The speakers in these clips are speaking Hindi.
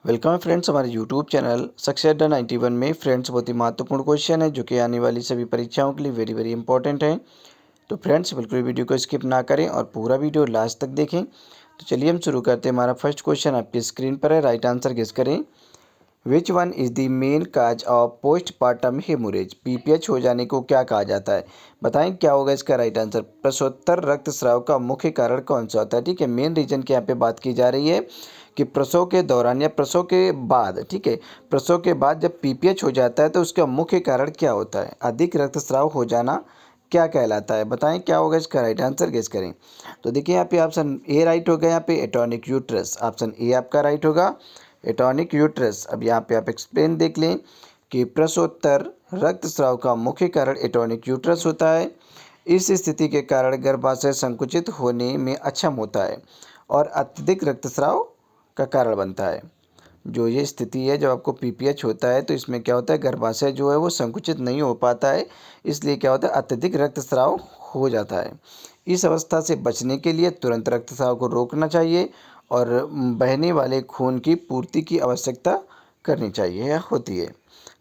वेलकम है फ्रेंड्स हमारे यूट्यूब चैनल सक्सेस अड्डा 91 में। फ्रेंड्स बहुत ही महत्वपूर्ण क्वेश्चन है जो कि आने वाली सभी परीक्षाओं के लिए वेरी इंपॉर्टेंट है। तो फ्रेंड्स बिल्कुल वीडियो को स्किप ना करें और पूरा वीडियो लास्ट तक देखें। तो चलिए हम शुरू करते हैं। हमारा फर्स्ट क्वेश्चन आपकी स्क्रीन पर है। राइट आंसर गेस करें। Which one is the main cause of postpartum haemorrhage. PPH हो जाने को क्या कहा जाता है? बताएं क्या होगा इसका राइट आंसर। प्रसवोत्तर रक्तस्राव का मुख्य कारण कौन सा होता है? ठीक है, मेन रीजन की यहाँ पे बात की जा रही है कि प्रसव के दौरान या प्रसव के बाद, ठीक है, प्रसव के बाद जब पीपीएच हो जाता है तो उसका मुख्य कारण क्या होता है? अधिक रक्तस्राव हो जाना क्या कहलाता है? बताएं क्या होगा इसका राइट आंसर गेस करें। तो देखिए यहाँ पे ऑप्शन ए राइट हो गया। यहाँ पे एटॉनिक यूट्रस, ऑप्शन ए आपका राइट होगा, एटॉनिक यूट्रस। अब यहाँ पे आप एक्सप्लेन देख लें कि प्रसवोत्तर रक्तस्राव का मुख्य कारण एटॉनिक यूट्रस होता है। इस स्थिति के कारण गर्भाशय संकुचित होने में अक्षम होता है और अत्यधिक रक्तस्राव का कारण बनता है। जो ये स्थिति है जब आपको पीपीएच होता है तो इसमें क्या होता है, गर्भाशय जो है वो संकुचित नहीं हो पाता है, इसलिए क्या होता है, अत्यधिक रक्तस्राव हो जाता है। इस अवस्था से बचने के लिए तुरंत रक्तस्राव को रोकना चाहिए और बहने वाले खून की पूर्ति की आवश्यकता करनी चाहिए या होती है।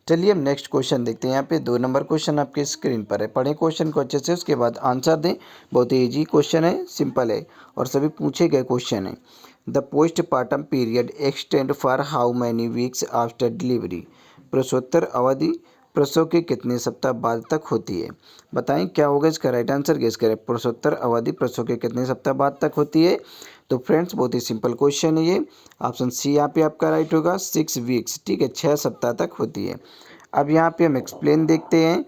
चलिए हम नेक्स्ट क्वेश्चन देखते हैं। यहाँ पे 2 नंबर क्वेश्चन आपके स्क्रीन पर है। पढ़ें क्वेश्चन को अच्छे से, उसके बाद आंसर दें। बहुत ही ईजी क्वेश्चन है, सिंपल है और सभी पूछे गए क्वेश्चन है। The postpartum period extend for how many weeks after delivery. प्रसवोत्तर अवधि प्रसव के कितने सप्ताह बाद तक होती है? बताएं क्या होगा इसका राइट आंसर गेस करें। प्रसवोत्तर अवधि प्रसव के कितने सप्ताह बाद तक होती है? तो फ्रेंड्स बहुत ही सिंपल क्वेश्चन है ये। ऑप्शन सी यहाँ पे आपका राइट होगा, 6 वीक्स, ठीक है, 6 सप्ताह तक होती है। अब यहाँ पे हम एक्सप्लेन देखते हैं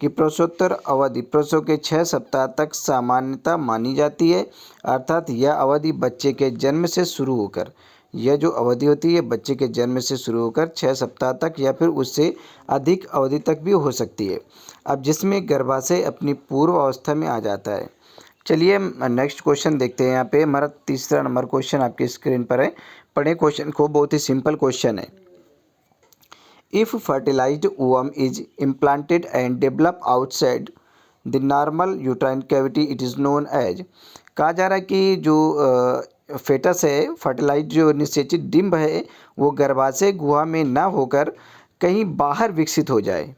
कि प्रसवोत्तर अवधि प्रसव के 6 सप्ताह तक सामान्यता मानी जाती है, अर्थात यह अवधि बच्चे के जन्म से शुरू होकर, यह जो अवधि होती है बच्चे के जन्म से शुरू होकर 6 सप्ताह तक या फिर उससे अधिक अवधि तक भी हो सकती है। अब जिसमें गर्भाशय अपनी पूर्व अवस्था में आ जाता है। चलिए हम नेक्स्ट क्वेश्चन देखते हैं। यहाँ पे हमारा तीसरा नंबर क्वेश्चन आपकी स्क्रीन पर है। पढ़े क्वेश्चन को, बहुत ही सिंपल क्वेश्चन है। If fertilized ovum is implanted and develop outside the normal uterine cavity, it is known as। कहा जा रहा है कि जो फेटस है, फर्टिलाइज जो निषेचित डिंब है, वो गर्भाशय गुहा में ना होकर कहीं बाहर विकसित हो जाए,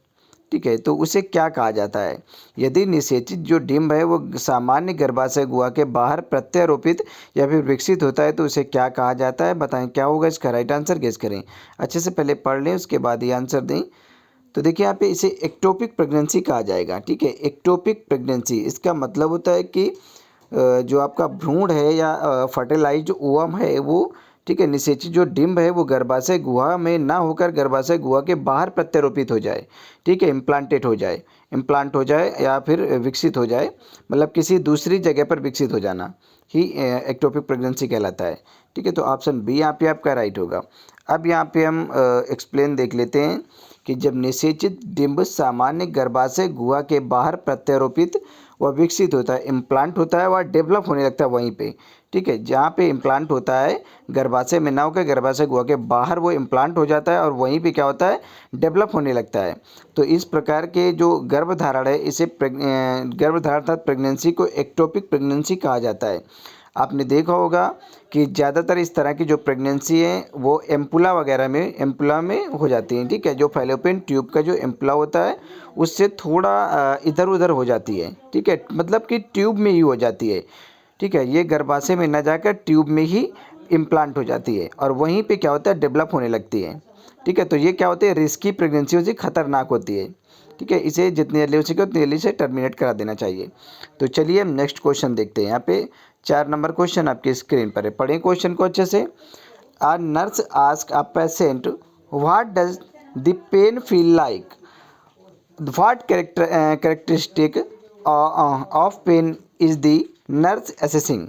ठीक है, तो उसे क्या कहा जाता है? यदि निषेचित जो डिंब है वो सामान्य गर्भाशय गुहा के बाहर प्रत्यारोपित या फिर विकसित होता है तो उसे क्या कहा जाता है? बताएं क्या होगा इसका राइट आंसर गेस करें। अच्छे से पहले पढ़ लें, उसके बाद ही आंसर दें। तो देखिए यहाँ पे इसे एक्टोपिक प्रेगनेंसी कहा जाएगा, ठीक है। एक्टोपिक प्रेगनेंसी इसका मतलब होता है कि जो आपका भ्रूण है या फर्टिलाइज ओवम है वो, ठीक है, निषेचित जो डिंब है वो गर्भाशय गुहा में ना होकर गर्भाशय गुहा के बाहर प्रत्यारोपित हो जाए, ठीक है, इम्प्लांट हो जाए या फिर विकसित हो जाए, मतलब किसी दूसरी जगह पर विकसित हो जाना ही एक्टोपिक प्रेगनेंसी कहलाता है, ठीक है। तो ऑप्शन बी यहाँ पे आपका राइट होगा। अब यहाँ पे हम एक्सप्लेन देख लेते हैं कि जब निषेचित डिंब सामान्य गर्भाशय गुहा के बाहर प्रत्यारोपित व विकसित होता है, इम्प्लांट होता है, वह डेवलप होने लगता है वहीं पे, ठीक है, जहाँ पे इम्प्लांट होता है गर्भाशय में ना होकर गर्भाशय गुहा के बाहर वो इम्प्लांट हो जाता है और वहीं पे क्या होता है, डेवलप होने लगता है। तो इस प्रकार के जो गर्भधारण है इसे गर्भधारण अर्थात प्रेगनेंसी को एक्टोपिक प्रेगनेंसी कहा जाता है। आपने देखा होगा कि ज़्यादातर इस तरह की जो प्रेगनेंसी है वो एम्पुला में हो जाती हैं, ठीक है। जो फैलोपियन ट्यूब का जो एम्पुला होता है उससे थोड़ा इधर उधर हो जाती है, ठीक है, मतलब कि ट्यूब में ही हो जाती है, ठीक है। ये गर्भाशय में न जाकर ट्यूब में ही इम्प्लांट हो जाती है और वहीं पे क्या होता है, डेवलप होने लगती है, ठीक है। तो ये क्या होती है, रिस्की प्रेगनेंसी होती है, खतरनाक होती है, ठीक है। इसे जितनी जल्दी हो सके उतनी जल्दी से टर्मिनेट करा देना चाहिए। तो चलिए हम नेक्स्ट क्वेश्चन देखते हैं। यहाँ पे 4 नंबर क्वेश्चन आपकी स्क्रीन पर है। पढ़ें क्वेश्चन को अच्छे से। A nurse ask a patient what does the pain feel like, what characteristic of pain is the nurse assessing.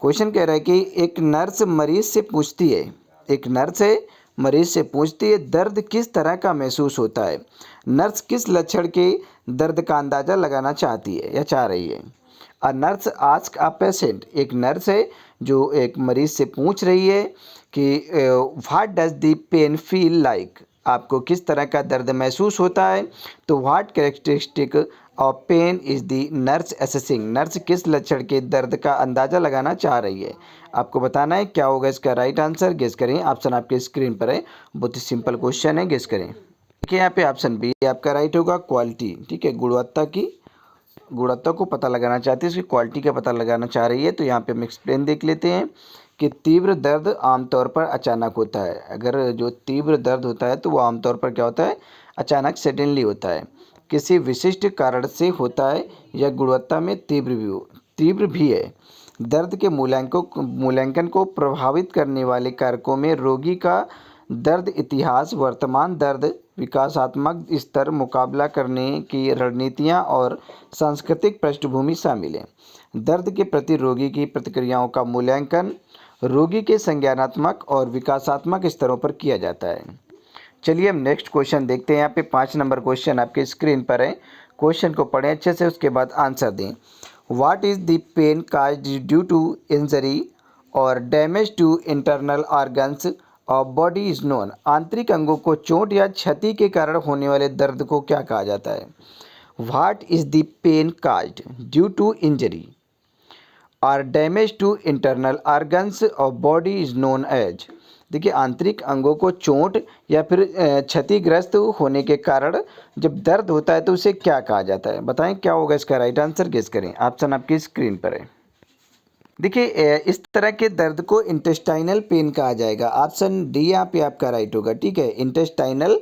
Question कह रहा है कि एक नर्स मरीज से पूछती है, एक नर्स है मरीज से पूछती है दर्द किस तरह का महसूस होता है। नर्स किस लक्षण के दर्द का अंदाज़ा लगाना चाहती है या चाह रही है? A nurse ask a patient, एक नर्स है जो एक मरीज से पूछ रही है कि what does the pain feel like, आपको किस तरह का दर्द महसूस होता है। तो what characteristic of pain is the nurse assessing. Nurse किस लक्षण के दर्द का अंदाजा लगाना चाह रही है? आपको बताना है क्या होगा इसका राइट आंसर। गेस करें, ऑप्शन आपके स्क्रीन पर है। बहुत ही सिंपल क्वेश्चन है, गेस करें। देखिए यहाँ पे ऑप्शन बी आपका राइट होगा, क्वालिटी। ठीक है, गुणवत्ता को पता लगाना चाहती है, उसकी क्वालिटी का पता लगाना चाह रही है। तो यहाँ पे हम एक्सप्लेन देख लेते हैं कि तीव्र दर्द आमतौर पर अचानक होता है। अगर जो तीव्र दर्द होता है तो वो आमतौर पर क्या होता है? अचानक, सडनली होता है। किसी विशिष्ट कारण से होता है या गुणवत्ता में तीव्र भी है। दर्द के मूल्यांकन को प्रभावित करने वाले कारकों में रोगी का दर्द इतिहास, वर्तमान दर्द, विकासात्मक स्तर, मुकाबला करने की रणनीतियाँ और सांस्कृतिक पृष्ठभूमि शामिल है। दर्द के प्रति रोगी की प्रतिक्रियाओं का मूल्यांकन रोगी के संज्ञानात्मक और विकासात्मक स्तरों पर किया जाता है। चलिए हम नेक्स्ट क्वेश्चन देखते हैं। यहाँ पे 5 नंबर क्वेश्चन आपके स्क्रीन पर है। क्वेश्चन को पढ़ें अच्छे से, उसके बाद आंसर दें। What is the pain caused due to injury और damage to internal organs of body is known. आंतरिक अंगों को चोट या क्षति के कारण होने वाले दर्द को क्या कहा जाता है? What is the pain caused due to injury और damage to internal organs of body is known as. देखिए, आंतरिक अंगों को चोट या फिर क्षतिग्रस्त होने के कारण जब दर्द होता है तो उसे क्या कहा जाता है? बताएं क्या होगा इसका राइट आंसर। गेस करें, ऑप्शन आपकी स्क्रीन पर है। देखिए, इस तरह के दर्द को इंटेस्टाइनल पेन कहा जाएगा। ऑप्शन डी यहाँ पे आपका राइट होगा। ठीक है, इंटेस्टाइनल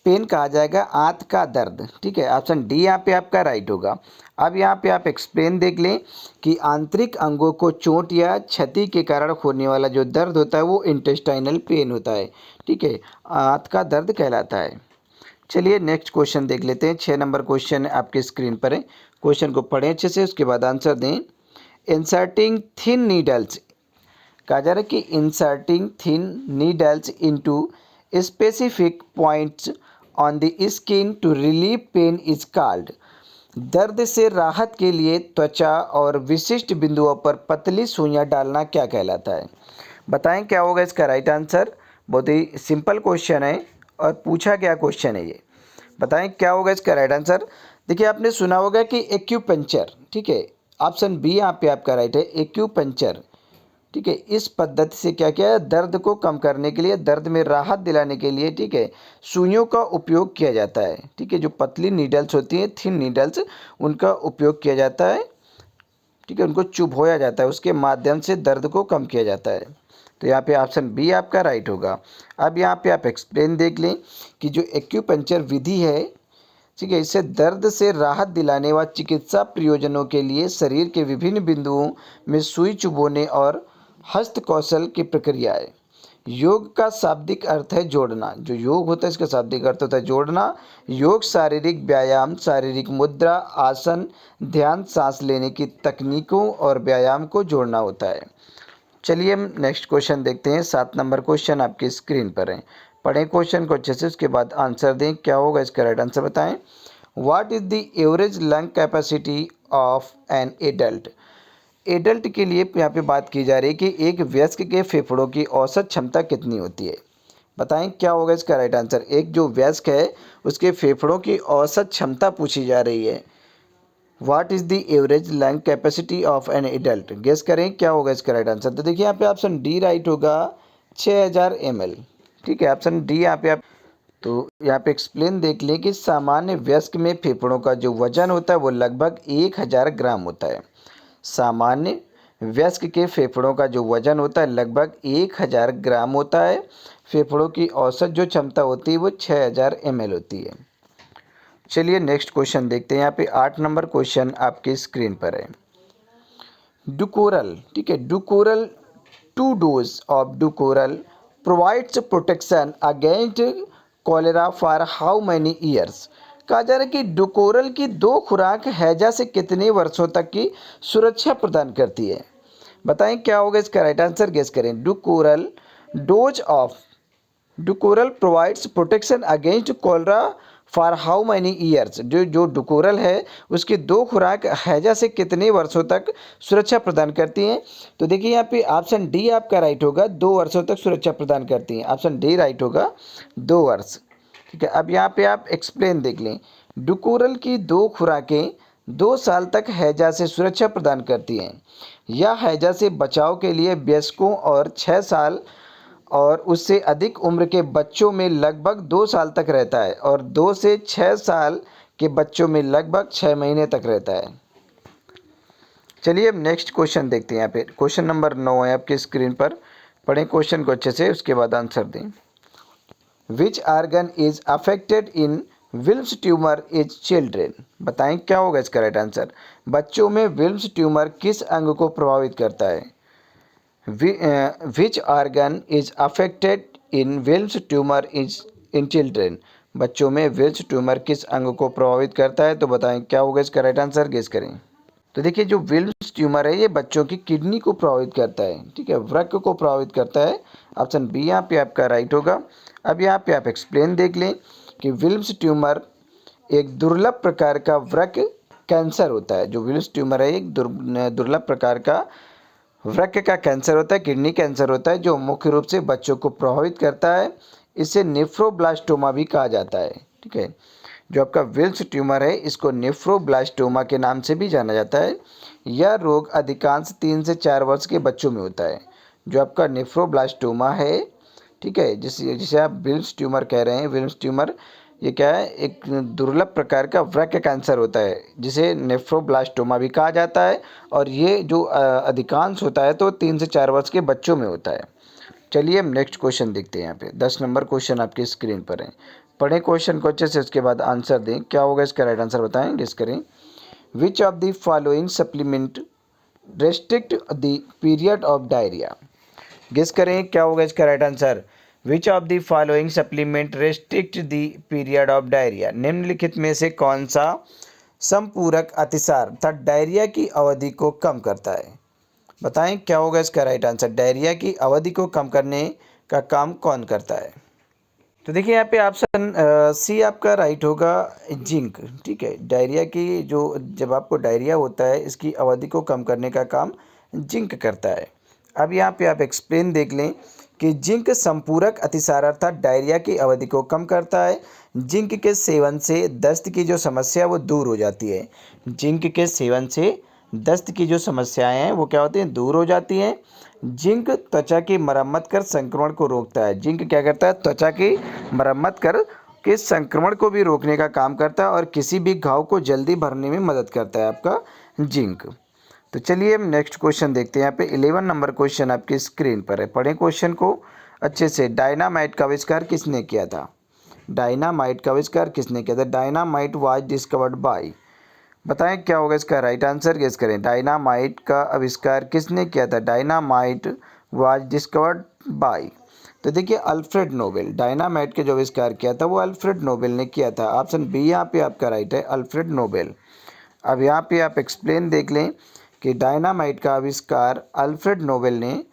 पेन कहा जाएगा, आंत का दर्द। ठीक है, ऑप्शन डी यहाँ पे आपका राइट होगा। अब यहाँ पे आप एक्सप्लेन देख लें कि आंतरिक अंगों को चोट या क्षति के कारण होने वाला जो दर्द होता है वो इंटेस्टाइनल पेन होता है। ठीक है, आंत का दर्द कहलाता है। चलिए नेक्स्ट क्वेश्चन देख लेते हैं। 6 नंबर क्वेश्चन आपके स्क्रीन पर है। क्वेश्चन को पढ़ें अच्छे से, उसके बाद आंसर दें। इंसर्टिंग थिन नीडल्स कहा जा रहा है कि inserting thin needles into specific points on the skin to relieve pain is called. दर्द से राहत के लिए त्वचा और विशिष्ट बिंदुओं पर पतली सुइयां डालना क्या कहलाता है? बताएं क्या होगा इसका राइट आंसर। बहुत ही सिंपल क्वेश्चन है और पूछा गया क्वेश्चन है ये। बताएं क्या होगा इसका राइट आंसर। देखिए, आपने सुना होगा कि एक्यूपंक्चर। ठीक है, ऑप्शन बी यहाँ पे आपका राइट है, एक्यूपंक्चर। ठीक है, इस पद्धति से क्या किया है? दर्द को कम करने के लिए, दर्द में राहत दिलाने के लिए, ठीक है, सुइयों का उपयोग किया जाता है। ठीक है, जो पतली नीडल्स होती हैं, थिन नीडल्स, उनका उपयोग किया जाता है। ठीक है, उनको चुभोया जाता है, उसके माध्यम से दर्द को कम किया जाता है। तो यहाँ पे ऑप्शन बी आपका राइट होगा। अब यहाँ पे आप एक्सप्लेन देख लें कि जो एक्यूपंक्चर विधि है, ठीक है, इससे दर्द से राहत दिलाने व चिकित्सा प्रयोजनों के लिए शरीर के विभिन्न बिंदुओं में सुई चुभोने और हस्त कौशल की प्रक्रिया है। योग का शाब्दिक अर्थ है जोड़ना। जो योग होता है इसका शाब्दिक अर्थ होता है जोड़ना। योग शारीरिक व्यायाम, शारीरिक मुद्रा, आसन, ध्यान, सांस लेने की तकनीकों और व्यायाम को जोड़ना होता है। चलिए हम नेक्स्ट क्वेश्चन देखते हैं। 7 नंबर क्वेश्चन आपकी स्क्रीन पर है। पढ़ें क्वेश्चन को अच्छे से, उसके बाद आंसर दें। क्या होगा इसका राइट आंसर बताएं। What is the average lung capacity of an adult. Adult के लिए यहाँ पे बात की जा रही है कि एक वयस्क के फेफड़ों की औसत क्षमता कितनी होती है? बताएं क्या होगा इसका राइट आंसर। एक जो वयस्क है उसके फेफड़ों की औसत क्षमता पूछी जा रही है। What is the average lung capacity of an adult. Guess करें क्या होगा इसका राइट आंसर। तो देखिए यहाँ पे ऑप्शन डी राइट होगा, 6000 ml। ठीक है, ऑप्शन डी यहाँ पे आप, तो यहाँ पे एक्सप्लेन देख लें कि सामान्य वयस्क में फेफड़ों का जो वजन होता है वो लगभग 1000 ग्राम होता है। सामान्य वयस्क के फेफड़ों का जो वजन होता है लगभग 1000 ग्राम होता है। फेफड़ों की औसत जो क्षमता होती है वो 6000 ml होती है। चलिए नेक्स्ट क्वेश्चन देखते हैं। यहाँ पे 8 नंबर क्वेश्चन आपके स्क्रीन पर है। डुकोरल, ठीक है, Dukoral 2 dose of Dukoral provides protection against cholera for how many years. कहा जा रहा है कि डुकोरल की 2 खुराक हैजा से कितने वर्षों तक की सुरक्षा प्रदान करती है? बताएं क्या होगा इसका राइट आंसर। गेस करें। Dukoral dose of Dukoral provides protection against cholera for how many years. जो डुकोरल है उसकी 2 खुराक हैजा से कितने वर्षों तक सुरक्षा प्रदान करती हैं? तो देखिए यहाँ पे ऑप्शन डी आपका राइट होगा, 2 वर्षों तक सुरक्षा प्रदान करती हैं। ऑप्शन डी राइट होगा, 2 वर्ष। ठीक है, अब यहाँ पे आप एक्सप्लेन देख लें। डुकोरल की 2 खुराकें 2 साल तक हैजा से सुरक्षा प्रदान करती हैं। यह हैजा से बचाव के लिए वयस्कों और 6 साल और उससे अधिक उम्र के बच्चों में लगभग 2 साल तक रहता है और 2 से 6 साल के बच्चों में लगभग 6 महीने तक रहता है। चलिए अब नेक्स्ट क्वेश्चन देखते हैं। यहाँ पे क्वेश्चन नंबर 9 है आपकी स्क्रीन पर। पढ़ें क्वेश्चन को अच्छे से, उसके बाद आंसर दें। Which organ is affected in Wilms tumour is children. बताएं क्या होगा इसका राइट आंसर। बच्चों में विल्म्स ट्यूमर किस अंग को प्रभावित करता है। Which organ is affected in Wilms tumour is in children. बच्चों में विल्म्स ट्यूमर किस अंग को प्रभावित करता है, तो बताएं क्या होगा इसका राइट आंसर, गेस करें। तो देखिए जो विल्म्स ट्यूमर है ये बच्चों की किडनी को प्रभावित करता है, ठीक है, वृक्क को प्रभावित करता है। ऑप्शन बी यहाँ पे आपका राइट होगा। अब यहाँ पे आप एक्सप्लेन देख लें कि विल्म्स ट्यूमर एक दुर्लभ प्रकार का वृक्क कैंसर होता है। जो विल्म्स ट्यूमर है एक दुर्लभ प्रकार का वृक्क का कैंसर होता है, किडनी कैंसर होता है, जो मुख्य रूप से बच्चों को प्रभावित करता है। इसे नेफ्रोब्लास्टोमा भी कहा जाता है, ठीक है। जो आपका विल्म्स ट्यूमर है इसको नेफ्रोब्लास्टोमा के नाम से भी जाना जाता है। यह रोग अधिकांश 3 से 4 वर्ष के बच्चों में होता है। जो आपका नेफ्रोब्लास्टोमा है, ठीक है, जिसे जिसे आप विल्म्स ट्यूमर कह रहे हैं, विल्म्स ट्यूमर ये क्या है, एक दुर्लभ प्रकार का वृक्क कैंसर होता है जिसे नेफ्रोब्लास्टोमा भी कहा जाता है। और ये जो अधिकांश होता है तो 3 से 4 वर्ष के बच्चों में होता है। चलिए हम नेक्स्ट क्वेश्चन देखते हैं। यहाँ पे 10 नंबर क्वेश्चन आपकी स्क्रीन पर है। पढ़ें क्वेश्चन को अच्छे से, उसके बाद आंसर दें। क्या होगा इसका राइट आंसर, बताएं, गेस करें। Which of the following supplement restrict the period of diarrhoea. Guess करें क्या होगा इसका right answer. Which of the following supplement restrict the period of diarrhoea. निम्नलिखित में से कौन सा संपूरक अतिसार अर्थात डायरिया की अवधि को कम करता है। बताएं क्या होगा इसका राइट आंसर। डायरिया की अवधि को कम करने का काम कौन करता है। तो देखिए यहाँ पे ऑप्शन सी आपका राइट होगा, जिंक, ठीक है। डायरिया की जो जब आपको डायरिया होता है इसकी अवधि को कम करने का काम जिंक करता है। अब यहाँ पे आप एक्सप्लेन देख लें कि जिंक संपूरक अतिसार अर्थात डायरिया की अवधि को कम करता है। जिंक के सेवन से दस्त की जो समस्या वो दूर हो जाती है। जिंक के सेवन से दस्त की जो समस्याएं हैं वो क्या होती हैं, दूर हो जाती हैं। जिंक त्वचा की मरम्मत कर संक्रमण को रोकता है। जिंक क्या करता है, त्वचा की मरम्मत कर के संक्रमण को भी रोकने का काम करता है और किसी भी घाव को जल्दी भरने में मदद करता है आपका जिंक। तो चलिए हम नेक्स्ट क्वेश्चन देखते हैं। यहाँ पे 11 नंबर क्वेश्चन आपकी स्क्रीन पर है। पढ़ें क्वेश्चन को अच्छे से। डायनामाइट का आविष्कार किसने किया था। डायनामाइट का आविष्कार किसने किया था। Dynamite was discovered by. बताएं क्या होगा इसका राइट आंसर, गेस करें। डायनामाइट का आविष्कार किसने किया था। Dynamite was discovered by. तो देखिए अल्फ्रेड नोबेल। डायनामाइट के जो आविष्कार किया था वो अल्फ्रेड नोबेल ने किया था। ऑप्शन बी यहाँ पे आपका राइट है, अल्फ्रेड नोबेल। अब यहाँ पे आप एक्सप्लेन देख लें कि डायनामाइट का आविष्कार अल्फ्रेड नोबेल ने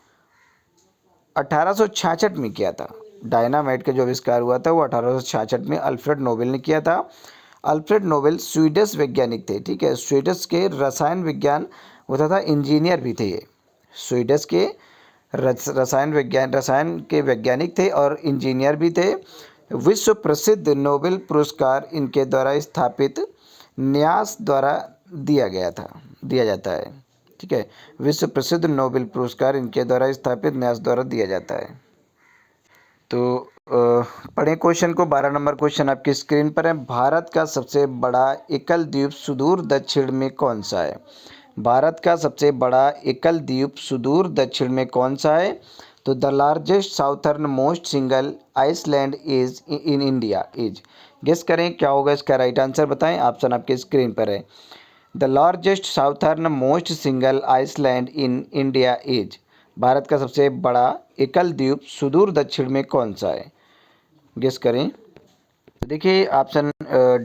1866 में किया था। डायनामाइट का जो आविष्कार हुआ था वो 1866 में अल्फ्रेड नोबेल ने किया था। अल्फ्रेड नोबेल स्वीडिश वैज्ञानिक थे, ठीक है। स्वीडिश के रसायन विज्ञान होता था, इंजीनियर भी थे ये। स्वीडिश के रसायन के वैज्ञानिक थे और इंजीनियर भी थे। विश्व प्रसिद्ध नोबेल पुरस्कार इनके द्वारा स्थापित न्यास द्वारा दिया जाता है, ठीक है। विश्व प्रसिद्ध नोबेल पुरस्कार इनके द्वारा स्थापित न्यास द्वारा दिया जाता है। तो पढ़ें क्वेश्चन को। 12 नंबर क्वेश्चन आपकी स्क्रीन पर है। भारत का सबसे बड़ा एकल द्वीप सुदूर दक्षिण में कौन सा है। भारत का सबसे बड़ा एकल द्वीप सुदूर दक्षिण में कौन सा है। तो the largest southern most single island is in India is. Guess करें क्या होगा इसका राइट आंसर, बताएं। ऑप्शन आपके स्क्रीन पर है। The largest southern most single island in India is. Bharat का सबसे बड़ा एकल द्वीप सुदूर दक्षिण में कौन सा है, गेस करें। देखिए ऑप्शन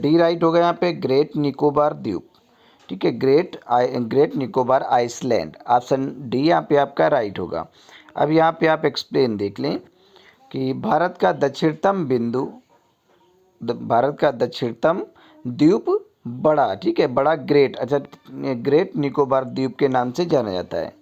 डी राइट होगा यहाँ पे, ग्रेट निकोबार द्वीप, ठीक है। Great Nicobar island. Option D यहाँ पे आपका राइट होगा। अब यहाँ पे आप एक्सप्लेन देख लें कि भारत का दक्षिणतम द्वीप बड़ा, ठीक है, बड़ा ग्रेट, अच्छा, ग्रेट निकोबार द्वीप के नाम से जाना जाता है।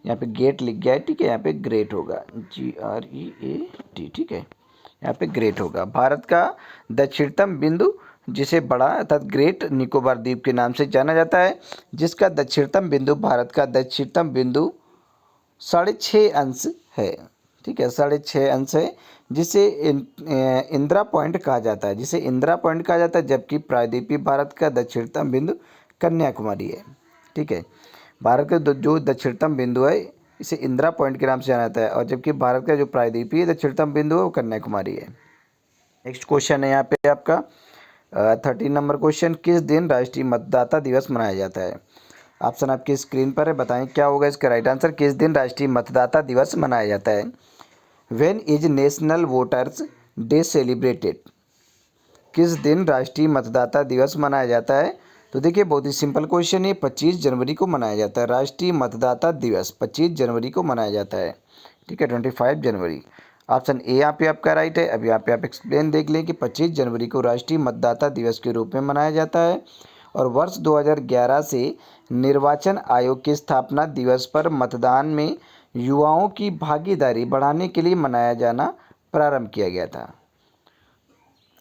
यहाँ पे गेट लिख गया है, ठीक है, यहाँ पे ग्रेट होगा, GREAT, ठीक है, यहाँ पे ग्रेट होगा। भारत का दक्षिणतम बिंदु जिसे बड़ा अर्थात ग्रेट निकोबार द्वीप के नाम से जाना जाता है, जिसका दक्षिणतम बिंदु भारत का दक्षिणतम बिंदु 6.5 अंश है। ठीक है, 6.5 अंश है, जिसे इंदिरा पॉइंट कहा जाता है, जिसे इंदिरा पॉइंट कहा जाता है, जबकि प्रायद्वीपीय भारत का दक्षिणतम बिंदु कन्याकुमारी है। ठीक है, भारत का जो दक्षिणतम बिंदु है इसे इंदिरा पॉइंट के नाम से जाना जाता है, और जबकि भारत का जो प्रायद्वीपीय दक्षिणतम बिंदु है वो कन्याकुमारी है। नेक्स्ट क्वेश्चन है यहाँ पे आपका 13 नंबर क्वेश्चन, किस दिन राष्ट्रीय मतदाता दिवस मनाया जाता है? ऑप्शन आपकी स्क्रीन पर है, बताएं क्या होगा इसका राइट आंसर। किस दिन राष्ट्रीय मतदाता दिवस मनाया जाता है? When is national voters day celebrated? किस दिन राष्ट्रीय मतदाता दिवस मनाया जाता है? तो देखिए बहुत ही सिंपल क्वेश्चन है, 25 जनवरी को मनाया जाता है। राष्ट्रीय मतदाता दिवस 25 जनवरी को मनाया जाता है। ठीक है, 25 जनवरी। ऑप्शन ए यहाँ पे आपका राइट है। अब यहाँ पे आप एक्सप्लेन देख लें कि 25 जनवरी को राष्ट्रीय मतदाता दिवस के रूप में मनाया जाता है, और वर्ष 2011 से निर्वाचन आयोग की स्थापना दिवस पर मतदान में युवाओं की भागीदारी बढ़ाने के लिए मनाया जाना प्रारंभ किया गया था।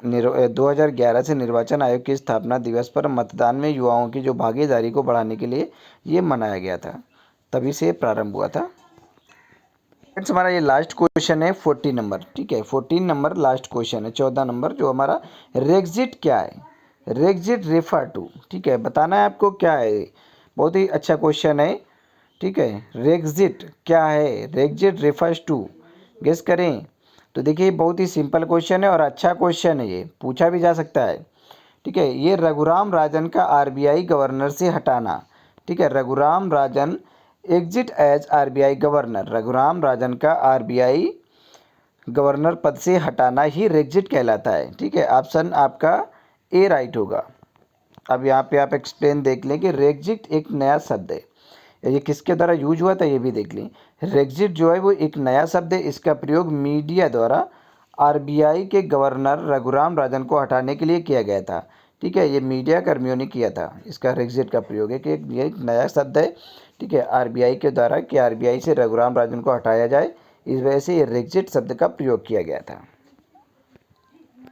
2011 से निर्वाचन आयोग की स्थापना दिवस पर मतदान में युवाओं की जो भागीदारी को बढ़ाने के लिए ये मनाया गया था, तभी से प्रारंभ हुआ था। फ्रेंड्स हमारा ये लास्ट क्वेश्चन है 14 नंबर। ठीक है, 14 नंबर लास्ट क्वेश्चन है। 14 नंबर जो हमारा रेग्जिट क्या है? रेग्जिट रेफर टू, ठीक है, बताना है आपको क्या है। बहुत ही अच्छा क्वेश्चन है। ठीक है, रेग्जिट क्या है? रेग्जिट रेफर्स टू, गेस करें। तो देखिए बहुत ही सिंपल क्वेश्चन है और अच्छा क्वेश्चन है, ये पूछा भी जा सकता है। ठीक है, ये रघुराम राजन का आरबीआई गवर्नर से हटाना। ठीक है, Raghuram Rajan exit as RBI governor, Raghuram Rajan का आरबीआई गवर्नर पद से हटाना ही रेग्जिट कहलाता है। ठीक है, ऑप्शन आपका ए राइट होगा। अब यहाँ पे आप एक्सप्लेन देख लें कि रेग्जिट एक नया शब्द है, ये किसके द्वारा यूज हुआ था ये भी देख लें। रेग्जिट जो है वो एक नया शब्द है, इसका प्रयोग मीडिया द्वारा आरबीआई के गवर्नर रघुराम राजन को हटाने के लिए किया गया था। ठीक है, ये मीडिया कर्मियों ने किया था, इसका रेग्जिट का प्रयोग है कि ये एक नया शब्द है। ठीक है, आरबीआई के द्वारा कि आरबीआई से रघुराम राजन को हटाया जाए, इस वजह से ये रेग्जिट शब्द का प्रयोग किया गया था।